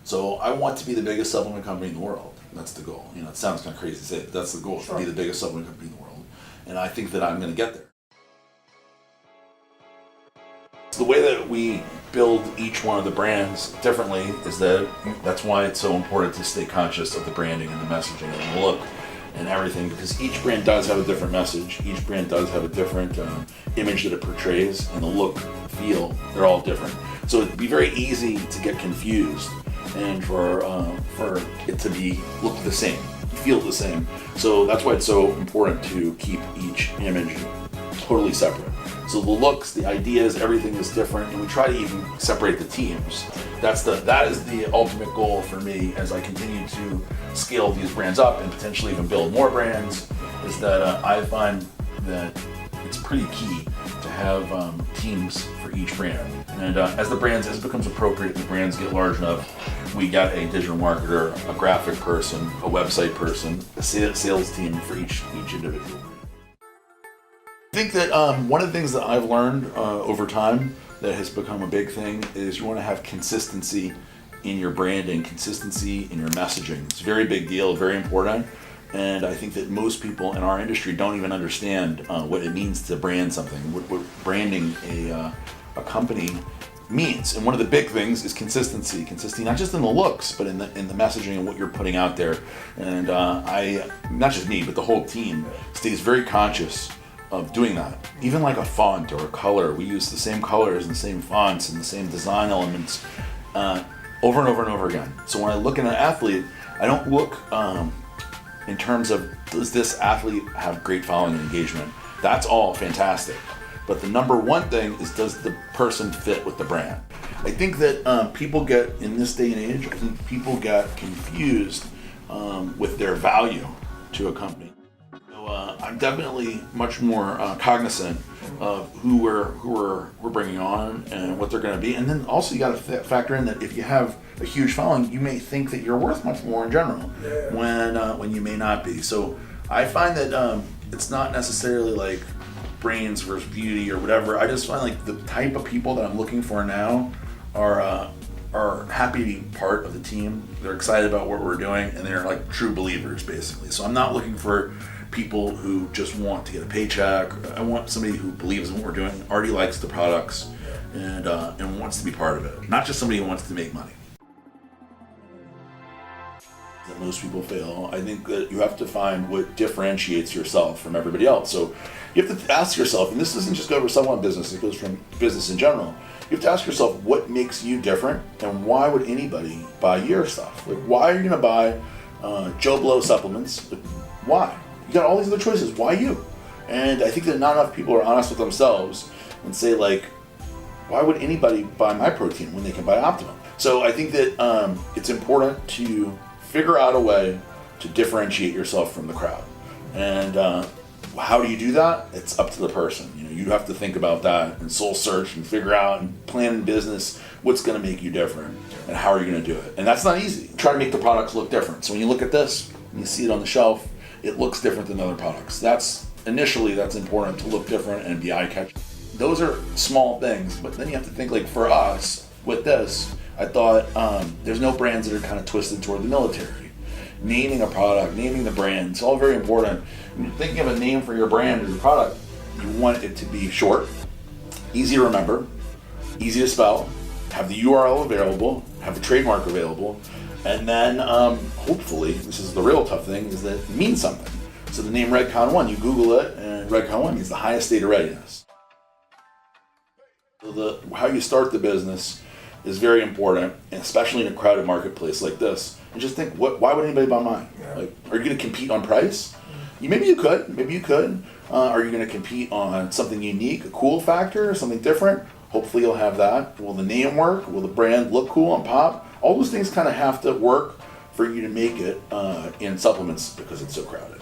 So I want to be the biggest supplement company in the world. That's the goal. It sounds kind of crazy to say, but that's the goal, to be the biggest supplement company in the world. And I think that I'm going to get there. So the way that we build each one of the brands differently is that's why it's so important to stay conscious of the branding and the messaging and the look and everything, because each brand does have a different message. Each brand does have a different image that it portrays, and the look, feel, they're all different. So it'd be very easy to get confused and for it to look the same, feel the same. So that's why it's so important to keep each image totally separate. So the looks, the ideas, everything is different, and we try to even separate the teams. That is the ultimate goal for me as I continue to scale these brands up and potentially even build more brands, is that I find that it's pretty key to have teams for each brand. And as it becomes appropriate and the brands get large enough, we got a digital marketer, a graphic person, a website person, a sales team for each individual. I think that one of the things that I've learned over time that has become a big thing is you want to have consistency in your branding, consistency in your messaging. It's a very big deal, very important. And I think that most people in our industry don't even understand what it means to brand something, what branding a company means. And one of the big things is consistency not just in the looks, but in the messaging and what you're putting out there. And not just me, but the whole team stays very conscious of doing that. Even like a font or a color, we use the same colors and the same fonts and the same design elements over and over and over again. So when I look at an athlete, I don't look in terms of, does this athlete have great following and engagement? That's all fantastic. But the number one thing is, does the person fit with the brand? I think that people get, in this day and age, I think people get confused with their value to a company. So I'm definitely much more cognizant of who we're bringing on and what they're going to be. And then also you got to factor in that if you have a huge following, you may think that you're worth much more in general when you may not be. So I find that it's not necessarily like brains versus beauty or whatever. I just find like the type of people that I'm looking for now are happy to be part of the team. They're excited about what we're doing, and they're like true believers, basically. So I'm not looking for people who just want to get a paycheck. I want somebody who believes in what we're doing, already likes the products, and wants to be part of it. Not just somebody who wants to make money. That most people fail. I think that you have to find what differentiates yourself from everybody else. So you have to ask yourself, and this doesn't just go for supplement business, it goes from business in general. You have to ask yourself what makes you different, and why would anybody buy your stuff? Like, why are you going to buy Joe Blow supplements? Like, why? You got all these other choices. Why you? And I think that not enough people are honest with themselves and say, like, why would anybody buy my protein when they can buy Optimum? So I think that it's important to figure out a way to differentiate yourself from the crowd. And how do you do that? It's up to the person. You have to think about that and soul search and figure out and plan in business what's going to make you different and how are you going to do it. And that's not easy. Try to make the products look different. So when you look at this and you see it on the shelf, it looks different than other products. That's important to look different and be eye-catching. Those are small things, but then you have to think, like, for us with this, I thought there's no brands that are kind of twisted toward the military. Naming a product, naming the brand, it's all very important. When you're thinking of a name for your brand or your product, you want it to be short, easy to remember, easy to spell, have the URL available, have the trademark available, and then hopefully, this is the real tough thing, is that it means something. So the name Redcon 1, you Google it, and Redcon 1 means the highest state of readiness. So how you start the business is very important, and especially in a crowded marketplace like this. And just think, why would anybody buy mine? Like, are you going to compete on price? Maybe you could. Are you going to compete on something unique, a cool factor, something different? Hopefully you'll have that. Will the name work? Will the brand look cool and pop? All those things kind of have to work for you to make it in supplements because it's so crowded.